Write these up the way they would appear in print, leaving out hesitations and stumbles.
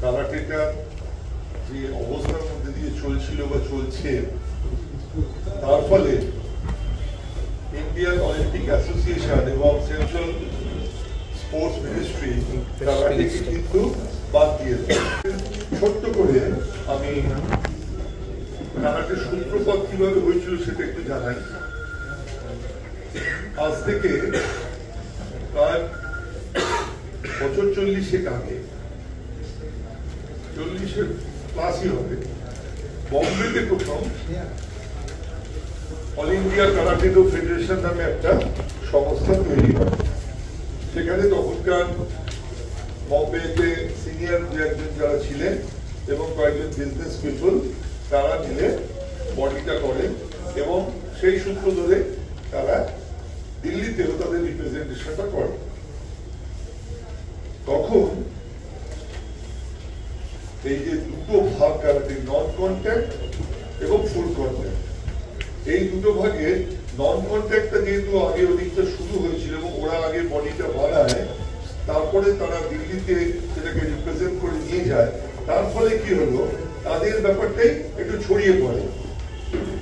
কারাটেটা যে অবস্থার মধ্যে দিয়ে চলছিল বা চলছে, তার ফলে ইন্ডিয়ান অলিম্পিক অ্যাসোসিয়েশন এবং সেন্ট্রাল স্পোর্টস মিনিস্ট্রি কারাটেকে কিন্তু বাদ দিয়েছে। ছোট্ট করে আমি কারাটের সূত্রপাত কিভাবে হয়েছিল সেটা একটু জানাই। আজ থেকে প্রায় বছর 40 আগে, 40 প্লাসই হবে, বম্বেতে প্রথম অল ইন্ডিয়া কারাটে ফেডারেশন নামে একটা সংস্থা তৈরি হয়। সেখানে তখনকার বম্বেতে সিনিয়র দু একজন যারা ছিলেন এবং কয়েকজন বিজনেস পিপল, তারা মিলে বডিটা করেন এবং সেই সূত্র ধরে তারা দিল্লিতেও তাদের রিপ্রেজেন্টেশনটা করে। তখন এই যে দুটো ভাগ কারাটে, নন কন্ট্যাক্ট এবং ফুল কন্ট্যাক্ট, এই দুটো ভাগে নন কন্ট্যাক্টটা যেহেতু আগে ওদিকটা শুরু হয়েছিল এবং ওরা আগে বডিটা বানায়, তারপরে তারা দিল্লিতে সেটাকে রিপ্রেজেন্ট করে নিয়ে যায়। তার ফলে কি হলো, তাদের ব্যাপারটাই একটু ছড়িয়ে পড়ে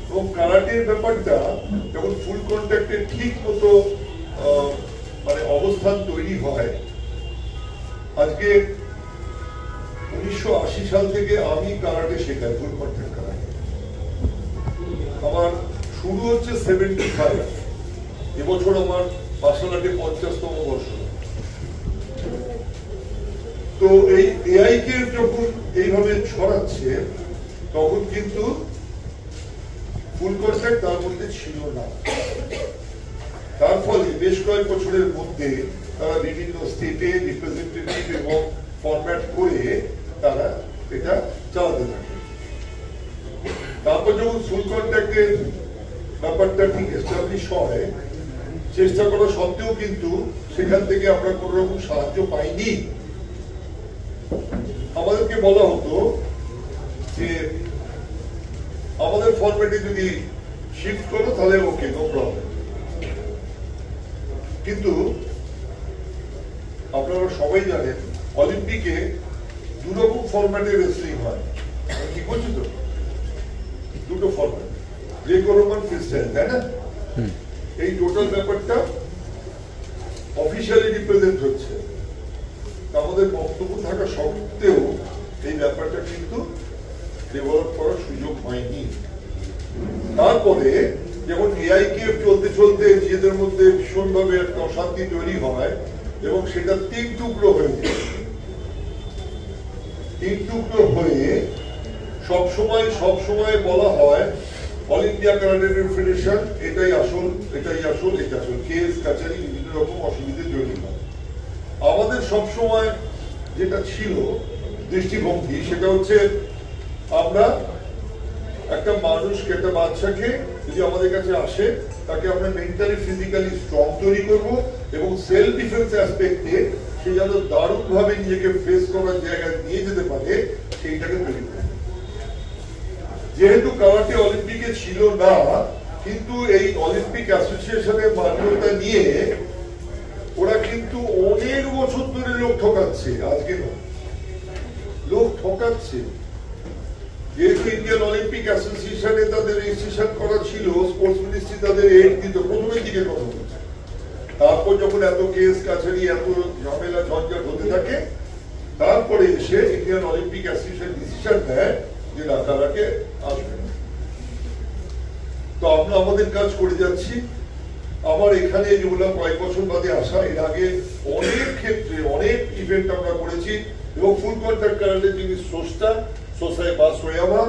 এবং কারাটের ব্যাপারটা যখন ফুল কন্ট্যাক্টের ঠিক মতো মানে অবস্থান তৈরি হয়। আজকে 1980 সাল থেকে আমি কারাটে শেখাই, ফুল কন্ট্যাক্ট কারাটে। আমার শুরু হচ্ছে 75, এবছর আমার বাসালাটে 50তম বর্ষ। তো এই এআই কে যখন এইভাবে ছড়াচ্ছে, তখন কিন্তু ফুল কন্ট্যাক্ট তার মধ্যে ছিল না। তার ফলে বেশ কয়েক বছরের মধ্যে তারা বিভিন্ন স্টেটে রিপ্রেজেন্টেটিভ এবং ফরম্যাট করে তারা এটা চালাতে থাকে। তারপর যখন ফুল কন্ট্যাক্টের ব্যাপারটা ঠিক এস্টাবলিশ হয়, চেষ্টা করা সত্ত্বেও কিন্তু সেখান থেকে আমরা কোন রকম সাহায্য পাইনি। আমাদেরকে বলা হতো যে আমাদের ফরম্যাটে যদি শিফট করো তাহলে ওকে, নো প্রবলেম। কিন্তু আপনারা সবাই জানেন অলিম্পিকে দুরকম ফরম্যাটে রেসলিং হয়। কি বলছি তো, দুটো ফরম্যাট, গ্রেকো রোমান, ফ্রিস্টাইল, তাই না? এই টোটাল ব্যাপারটা অফিসিয়ালি রিপ্রেজেন্ট হচ্ছে। আমাদের বক্তব্য থাকা সত্ত্বেও এই ব্যাপারটা কিন্তু ডেভেলপ করার সুযোগ হয়নি। তারপরে যেমন এআইকেএফ চলতে চলতে নিজেদের মধ্যে ভীষণভাবে একটা অশান্তি তৈরি হয় এবং সেটা 3 টুকরো হয়ে যায়। 3 টুকরো হয়ে সবসময় বলা হয় অল ইন্ডিয়া কারাটে ফেডারেশন এটাই আসল, এটাই আসল, এটা আসল। কেস কাছারি বিভিন্ন রকম অসুবিধে তৈরি হয়। আমাদের সবসময় যেটা ছিল দৃষ্টিভঙ্গি, সেটা হচ্ছে আমরা একটা মানুষকে, একটা বাচ্চাকে যদি আমাদের কাছে আসে, তাকে আমরা মেন্টালি ফিজিক্যালি স্ট্রং তৈরি করব এবং সেলফ ডিফেন্স অ্যাসপেক্টে সে যেন দারুণ ভাবে নিজেকে ফেস করার জায়গায় নিয়ে যেতে পারে, সেইটাকে তৈরি করব। যেহেতু কারাটে অলিম্পিকে ছিল না, কিন্তু এই অলিম্পিক অ্যাসোসিয়েশনের মান্যতা নিয়ে ওরা কিন্তু অনেক বছর ধরে লোক ঠকাচ্ছে। আজকে নয়, লোক ঠকাচ্ছে। যেহেতু ইন্ডিয়ান অলিম্পিক অ্যাসোসিয়েশনে তাদের রেজিস্ট্রেশন করা ছিল, স্পোর্টস মিনিস্ট্রি তাদের এড দিত, প্রথমের দিকে কথা বলছে। তারপর যখন এত কেস কাছারি, এত ঝামেলা ঝঞ্ঝাট হতে থাকে, তারপরে এসে ইন্ডিয়ান অলিম্পিক অ্যাসোসিয়েশন ডিসিশন নেয় যে না, কারাটে আসবে না। তো আমরা আমাদের কাজ করে যাচ্ছি। আমার এখানে যেগুলো কয়েক বছর বাদে আসা, এর আগে অনেক ক্ষেত্রে অনেক ইভেন্ট আমরা করেছি এবং ফুল কন্ট্যাক্ট কারাটে যিনি স্রষ্টা সোসাই বা সোয়ামা,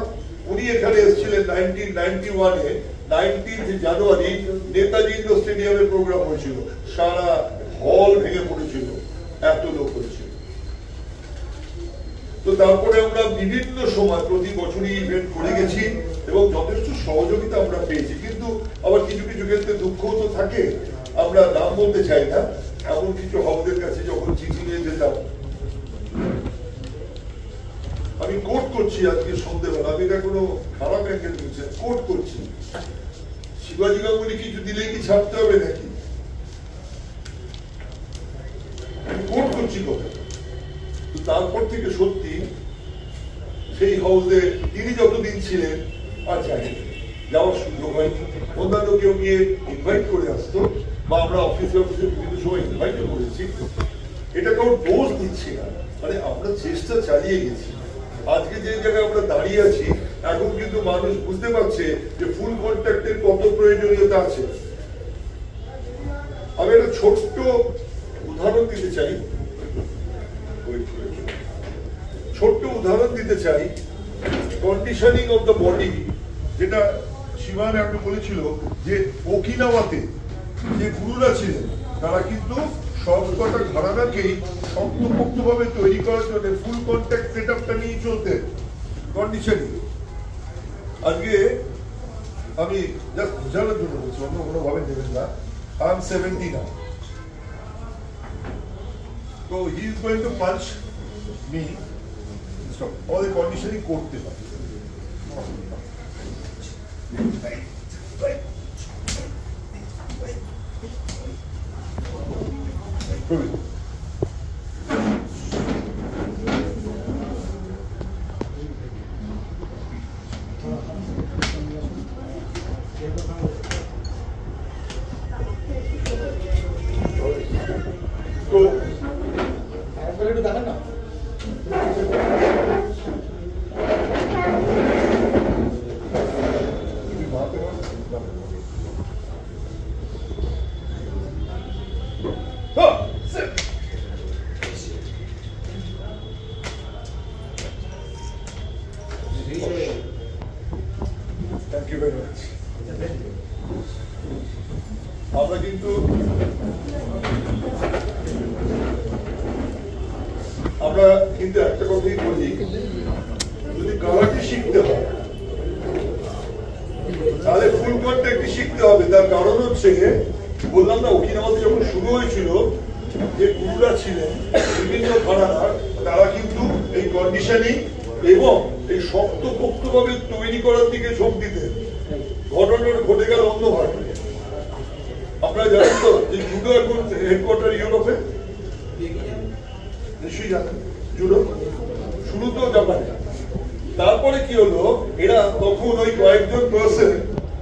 উনি এখানে এসেছিলেন 1991-এ। 19 জানুয়ারি নেতাজি ইন্ডোর স্টেডিয়ামে প্রোগ্রাম হয়েছিল, সারা হল ভেঙে পড়েছিল, এত লোক হয়েছিল। তো তারপরে আমরা বিভিন্ন সময় প্রতি বছরই ইভেন্ট করে গেছি এবং যথেষ্ট সহযোগিতা আমরা পেয়েছি। কিন্তু আবার কিছু কিছু ক্ষেত্রে দুঃখও তো থাকে, আমরা নাম বলতে চাই না। এমন কিছু হবদের কাছে যখন চিঠি নিয়ে যেতাম, আমি কোট করছি আজকে সন্ধ্যেবেলা, আমি এটা কোনো খারাপ অ্যাঙ্গেল দিচ্ছি, কোট করছি, শিবাজি গাঙ্গুলি কিছু দিলেই কি ছাড়তে হবে নাকি? আমি কোট করছি কথা। তারপর থেকে সত্যি সেই হাউসে তিনি যতদিন ছিলেন আর যাই যাওয়ার সুযোগ হয়নি। অন্যান্য কেউ গিয়ে ইনভাইট করে আসতো বা আমরা অফিসে বিভিন্ন সময় ইনভাইট করেছি। এটা কারোর দোষ দিচ্ছি না, মানে আমরা চেষ্টা চালিয়ে গেছি। আজকে যে জায়গায় আমরা দাঁড়িয়ে আছি এখন কিন্তু মানুষ বুঝতে পারছে যে ফুল কন্ট্যাক্টের কত প্রয়োজনীয়তা আছে। আমি একটা ছোট্ট উদাহরণ দিতে চাই, কন্ডিশনিং অফ দ্য বডি, যেটা শিবান আপনি বলেছিল যে ওকিনাওয়াতে যে গুরুরা ছিলেন তারা কিন্তু সবকটা ঘরানাকেই শক্তপোক্তভাবে তৈরি করার জন্য ফুল কন্ট্যাক্ট সেট আপটা নিয়ে চলতেন। কন্ডিশনিং আজকে আমি জাস্ট বোঝানোর জন্য বলছি, অন্য কোনোভাবে নেবেন না। I am 70 now, so he is going to punch me. Stop. All the conditioning করতে পারে। Thank you very much. আমরা কিন্তু একটা কথাই বলি, যদি কারাটে শিখতে হয় তাহলে ফুল কন্ট্যাক্ট শিখতে হবে। তার কারণ হচ্ছে বললাম না, ওকিনাওয়াতে যখন শুরু হয়েছিল যে গুরুরা ছিলেন বিভিন্ন ঘরানার, তারা কিন্তু এই কন্ডিশনিং এবং এই শক্তপোক্তভাবে তৈরি করার দিকে ঝোঁক দিতেন। ঘটনাটা ঘটে গেল অন্যভাবে। আপনারা জানেন তো যে জুডো এখন হেডকোয়ার্টার ইউরোপে, নিশ্চয়ই জানেন জুডো শুরু তো জাপানে। তারপরে কি হলো, এরা তখন ওই কয়েকজন পার্সন,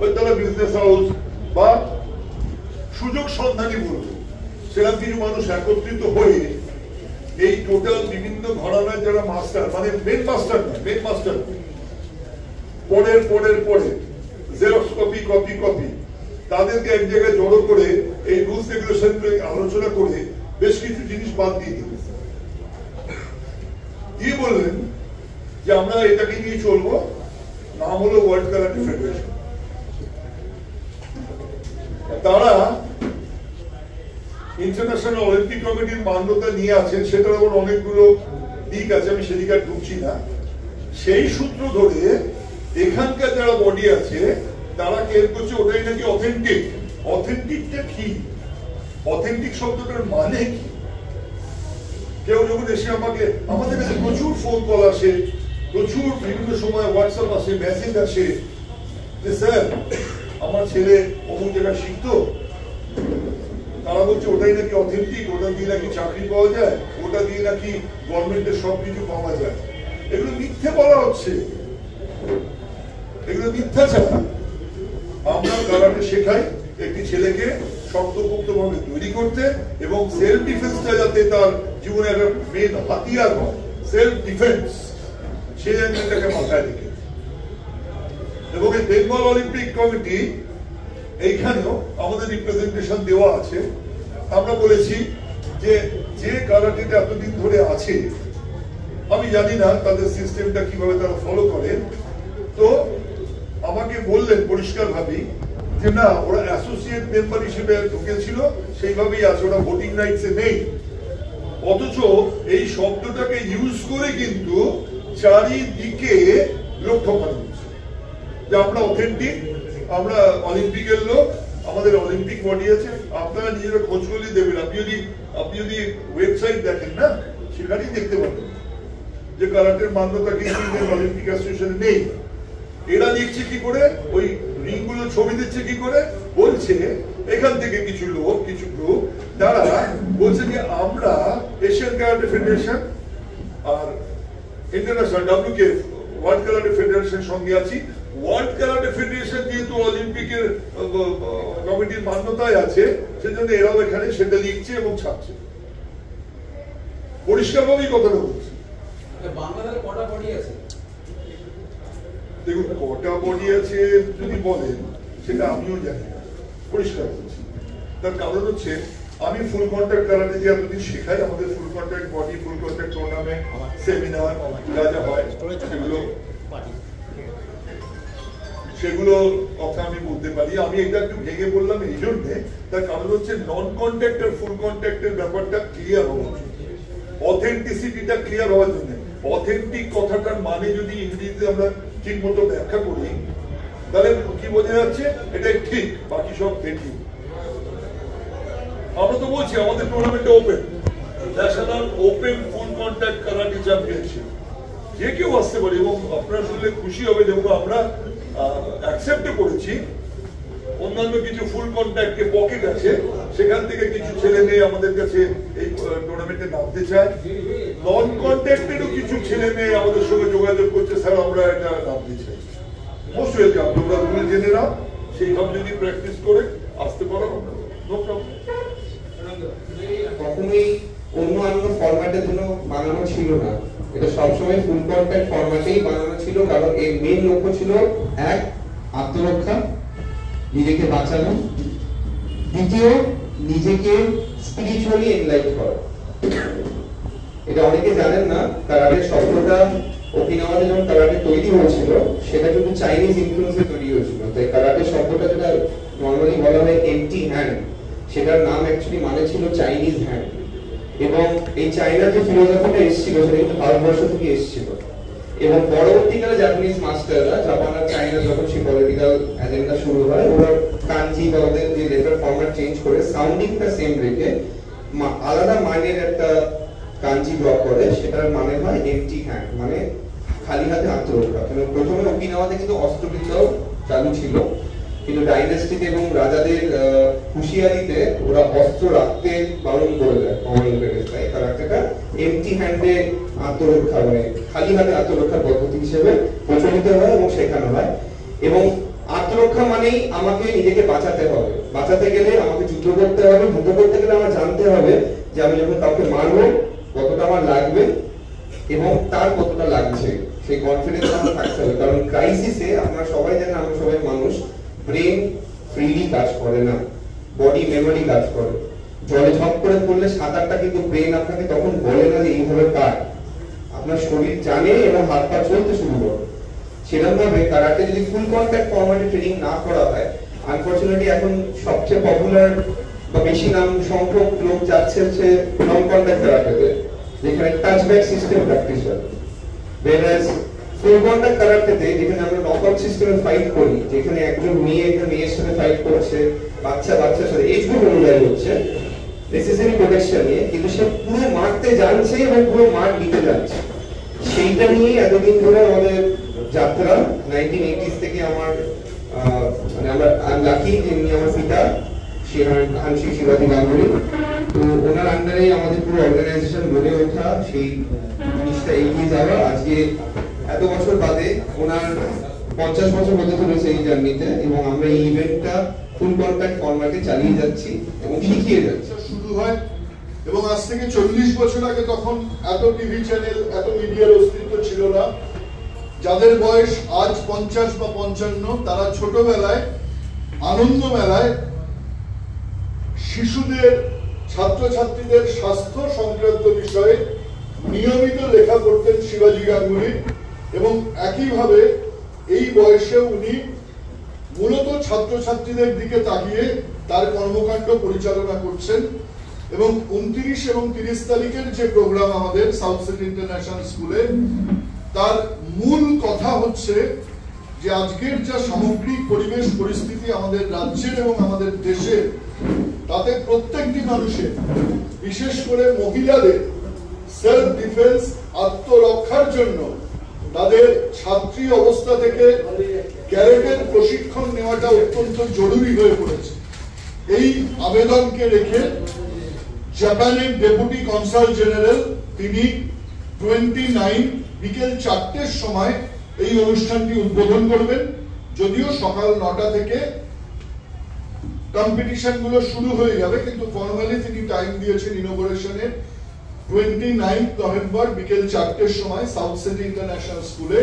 ওই তারা বিজনেস হাউস বা সুযোগ সন্ধানী বলবো, সেরকম কিছু মানুষ একত্রিত হয়ে এই টোটাল বিভিন্ন ঘরানার যারা মাস্টার, মানে মেন মাস্টার না, মেন মাস্টার পরে জেরক্স কপি কপি কপি, তাদেরকে এক জায়গায় জড়ো করে এই রুলস রেগুলেশন আলোচনা করে বেশ কিছু জিনিস বাদ দিয়ে দিল। দিয়ে বললেন যে আমরা এটাকে নিয়ে চলবো, নাম হলো ওয়ার্ল্ড কারাটে ফেডারেশন। তারা ইন্টারন্যাশনাল অলিম্পিক কমিটির মান্যতা নিয়ে আছেন, সেটার আবার অনেকগুলো দিক আছে, আমি সেদিকে আর ঢুকছি না। সেই সূত্র ধরে এখানকার যারা বডি আছে তারা কেয়ার করছে ওটাই নাকি অথেন্টিক। অথেন্টিকটা কি? অথেন্টিক শব্দটার মানে কি? কেউ যখন এসে আমাদের কাছে প্রচুর ফোন কল আসে, প্রচুর বিভিন্ন সময় হোয়াটসঅ্যাপ আসে, মেসেজ আসে যে স্যার আমার ছেলে অমুক জায়গায় শিখতো, তারা বলছে ওটাই নাকি অথেন্টিক, ওটা দিয়ে নাকি চাকরি পাওয়া যায়, ওটা দিয়ে নাকি গভর্নমেন্টের সবকিছু পাওয়া যায়। এগুলো মিথ্যে বলা হচ্ছে, এগুলো মিথ্যা ছাড়া। আমরা কারাটে শেখাই একটি ছেলেকে শক্তপোক্তভাবে তৈরি করতে এবং সেলফ ডিফেন্সটা যাতে তার জীবনে একটা মেন হাতিয়ার হয়, সেলফ ডিফেন্স, সেই অ্যাঙ্গেলটাকে মাথায় রেখে। এবং এই বেঙ্গল অলিম্পিক কমিটি এইখানেও আমাদের রিপ্রেজেন্টেশন দেওয়া আছে। আমরা বলেছি যে যে কারাটেটা এতদিন ধরে আছে, আমি জানি না তাদের সিস্টেমটা কিভাবে তারা ফলো করেন, তো আমাকে বললেন পরিষ্কার ভাবেই যে না, ওরা অ্যাসোসিয়েট মেম্বার হিসেবে ঢুকেছিল, সেইভাবেই আছে, ওরা ভোটিং রাইটসে নেই। অথচ এই শব্দটাকে ইউজ করে কিন্তু চারিদিকে লোক ঠকানো হচ্ছে যে আমরা অথেন্টিক, আমরা অলিম্পিকের লোক, আমাদের অলিম্পিক বডি আছে। আপনারা নিজেরা খোঁজ করলে দেবেন, আপনি যদি ওয়েবসাইট দেখেন না, সেখানেই দেখতে পাবেন যে কারাটের মান্যতা কিন্তু অলিম্পিক অ্যাসোসিয়েশনে নেই। এরা দেখছে কি করে, ওই রিংগুলো ছবি দিচ্ছে কি করে, বলছে এখান থেকে কিছু লোক, কিছু গ্রুপ, তারা বলছে যে আমরা এশিয়ান কারাটে ফেডারেশন আর ইন্টারন্যাশনাল WKF ওয়ার্ল্ড ক্যারাটে ফেডারেশনের সঙ্গে আছি। ওয়ার্ল্ড ক্যারাটে ফেডারেশন যেহেতু অলিম্পিকের কমিটির মান্যতায় আছে, সেজন্য এরাও এখানে সেটা লিখছে এবং ছাপছে। পরিষ্কারভাবেই কথাটা বলছি। বাংলাদেশে কটা বডি আছে? দেখুন, কটা বডি আছে যদি বলেন সেটা আমিও জানি না, পরিষ্কার বলছি। তার কারণ হচ্ছে আমি ফুল কন্ট্যাক্ট কারাটে যে এতদিন শেখাই, আমাদের ফুল কন্ট্যাক্ট বডি, ফুল কন্ট্যাক্ট টুর্নামেন্ট, সেমিনার যা যা হয় সেগুলো কথা আমি বলতে পারি। আমি এটা একটু ভেঙে বললাম এই জন্যে, তার কারণ হচ্ছে নন কন্ট্যাক্ট আর ফুল কন্ট্যাক্টের ব্যাপারটা ক্লিয়ার হওয়া উচিত, অথেন্টিসিটিটা ক্লিয়ার হওয়ার জন্য। অথেন্টিক কথাটার মানে যদি ইংরেজিতে আমরা ঠিক মতো ব্যাখ্যা করি, তাহলে কি বোঝা যাচ্ছে? এটাই ঠিক, বাকি সব বেঠিক। আমরা তো বলছি আমাদের টুর্নামেন্টটা ওপেন, ন্যাশনাল ওপেন ফুল কন্ট্যাক্ট কারাটে চ্যাম্পিয়নশিপ, যে কেউ আসতে পারে। এবং আপনারা শুনলে খুশি হবে, যেমন আমরা অ্যাকসেপ্ট করেছি অন্যান্য কিছু ফুল কন্ট্যাক্টে পকেট আছে, সেখান থেকে কিছু ছেলে মেয়ে আমাদের কাছে এই টুর্নামেন্টে নামতে চায়। নন কন্ট্যাক্টেরও কিছু ছেলে মেয়ে আমাদের সঙ্গে যোগাযোগ করছে, স্যার আমরা এটা নামতে চাই। মোস্ট ওয়েলকাম, তোমরা রুল জেনে নাও, সেইভাবে যদি প্র্যাকটিস করে আসতে পারো, নো প্রবলেম। কখনোই অন্য ফরম্যাটের জন্য বানানো ছিল না, এটা সবসময় ফুল কন্ট্যাক্ট ফরম্যাটেই বানানো ছিল। কারণ এর মেইন লক্ষ্য ছিল এক, আত্মরক্ষা, নিজেকে বাঁচানো; দ্বিতীয়, নিজেকে স্পিরিচুয়ালি এনলাইট করা। এটা অনেকে জানেন না, কারাটের শব্দটা ওকিনাওয়াতে যখন কারাটে তৈরি হয়েছিল, সেটা কিন্তু চাইনিজ ইনফ্লুয়েন্সে তৈরি হয়েছিল। তাই কারাটের শব্দটা যেটা নর্মালি বলা হয় এমটি হ্যান্ড, সেটার নাম অ্যাকচুয়ালি মানে ছিল চাইনিজ হ্যান্ড। এবং এই চাইনার যে ফিলোসফিটা এসেছিল সেটা কিন্তু ভারতবর্ষ থেকে এসেছিল। এবং পরবর্তীকালে জাপানিজ মাস্টাররা, জাপান আর চাইনা যখন সেই পলিটিক্যাল এজেন্ডা শুরু হয়, ওরা কাঞ্জি বা ওদের যে লেটার ফরম্যাট চেঞ্জ করে সাউন্ডিংটা সেম রেখে আলাদা মাইনের একটা কাঞ্জি ড্র করে, সেটার মানে হয় এমটি হ্যান্ড, মানে খালি হাতে আত্মরক্ষা। কারণ প্রথমে ওকিনাওয়াতে কিন্তু অস্ত্রবিদ্যাও চালু ছিল, কিন্তু ডাইনাস্টিতে এবং রাজাদের হুঁশিয়ারিতে ওরা অস্ত্র রাখতে বারণ করে দেয় কমান্ডারের। তাই কারাটেটা এমটি হ্যান্ডে আত্মরক্ষা, মানে খালি হাতে আত্মরক্ষার পদ্ধতি হিসেবে প্রচলিত হয় এবং শেখানো হয়। এবং আত্মরক্ষা মানেই আমাকে নিজেকে বাঁচাতে হবে, বাঁচাতে গেলে আমাকে যুদ্ধ করতে হবে, যুদ্ধ করতে গেলে আমার জানতে হবে যে আমি যখন কাউকে মারবো কতটা আমার লাগবে এবং তার কতটা লাগছে, সেই কনফিডেন্স আমার থাকতে হবে। কারণ ক্রাইসিসে আপনারা সবাই জানেন, আমরা সবাই মানুষ, ব্রেন ফ্রিলি কাজ করে না, বডি মেমোরি কাজ করে। জলে ঝপ করে পড়লে সাঁতারটা কিন্তু ব্রেন আপনাকে তখন বলে না যে এইভাবে কাট, আপনার শরীর জানে এবং হাত পা চলতে শুরু করে। সেরকম ভাবে কারাটে যদি ফুল কন্ট্যাক্ট ফরম্যাটে ট্রেনিং না করা হয়, আনফরচুনেটলি এখন সবচেয়ে পপুলার বা বেশি নাম সংখ্যক লোক যাচ্ছে হচ্ছে নন কন্ট্যাক্ট কারাটেতে, যেখানে টাচব্যাক সিস্টেম প্র্যাকটিস হয়। whereas ফুল কন্ট্যাক্ট কারাটেতে যেখানে আমরা নকআউট সিস্টেমে ফাইট করি, যেখানে একজন মেয়ে একটা মেয়ের সাথে ফাইট করছে, বাচ্চার সাথে এজ গ্রুপ অনুযায়ী হচ্ছে, নেসেসারি প্রোটেকশন নিয়ে, কিন্তু সে পুরো মারতে জানছে এবং পুরো মার দিতে যাচ্ছে। সেইটা নিয়ে এতদিন ধরে আমাদের যাত্রা। 1980s থেকে আমার মানে আমরা লাকি যিনি আমার পিতা শ্রী শিবাজি গাঙ্গুলি, তো ওনার আন্ডারে আমাদের পুরো অর্গানাইজেশন গড়ে ওঠা, সেই জিনিসটা এগিয়ে যাওয়া। আজকে এত বছর বাদে ওনার 50 বছর হতে চলেছে এই জার্নিতে, এবং আমরা এই ইভেন্টটা ফুল কন্ট্যাক্ট ফরম্যাটে চালিয়ে যাচ্ছি এবং শিখিয়ে যাচ্ছি। শুরু হয় এবং আজ থেকে 40 বছর আগে তখন এত টিভি চ্যানেল, এত মিডিয়ার অস্তিত্ব ছিল না। যাদের বয়স আজ 50 বা 55, তারা ছোটবেলায় আনন্দ মেলায় শিশুদের, ছাত্রছাত্রীদের স্বাস্থ্য সংক্রান্ত বিষয়ে নিয়মিত লেখা করতেন শিবাজি গাঙ্গুলি, এবং একইভাবে এই বয়সে উনি মূলত ছাত্রছাত্রীদের দিকে তাকিয়ে তার কর্মকাণ্ড পরিচালনা করছেন। এবং 29 এবং 30 তারিখের যে প্রোগ্রাম আমাদের সাউথ সিটি ইন্টারন্যাশনাল স্কুলে, তার মূল কথা হচ্ছে যে আজকের যা সামগ্রিক পরিবেশ পরিস্থিতি আমাদের রাজ্যের এবং আমাদের দেশের, তাতে প্রত্যেকটি মানুষের, বিশেষ করে মহিলাদের সেলফ ডিফেন্স, আত্মরক্ষার জন্য তাদের ছাত্রী অবস্থা থেকে ক্যারেটের প্রশিক্ষণ নেওয়াটা অত্যন্ত জরুরি হয়ে পড়েছে। এই আবেদনকে রেখে জাপানের ডেপুটি কনসাল জেনারেল তিনি 29 বিকেল 4টের সময় এই অনুষ্ঠানটি উদ্বোধন করবেন। যদিও সকাল 9টা থেকে কম্পিটিশন গুলো শুরু হয়ে যাবে, কিন্তু ফর্মালি তিনি টাইম দিয়েছেন ইনোগ্রেশনের 29 নভেম্বর বিকেল 4টের সময় সাউথ সিটি ইন্টারন্যাশনাল স্কুলে।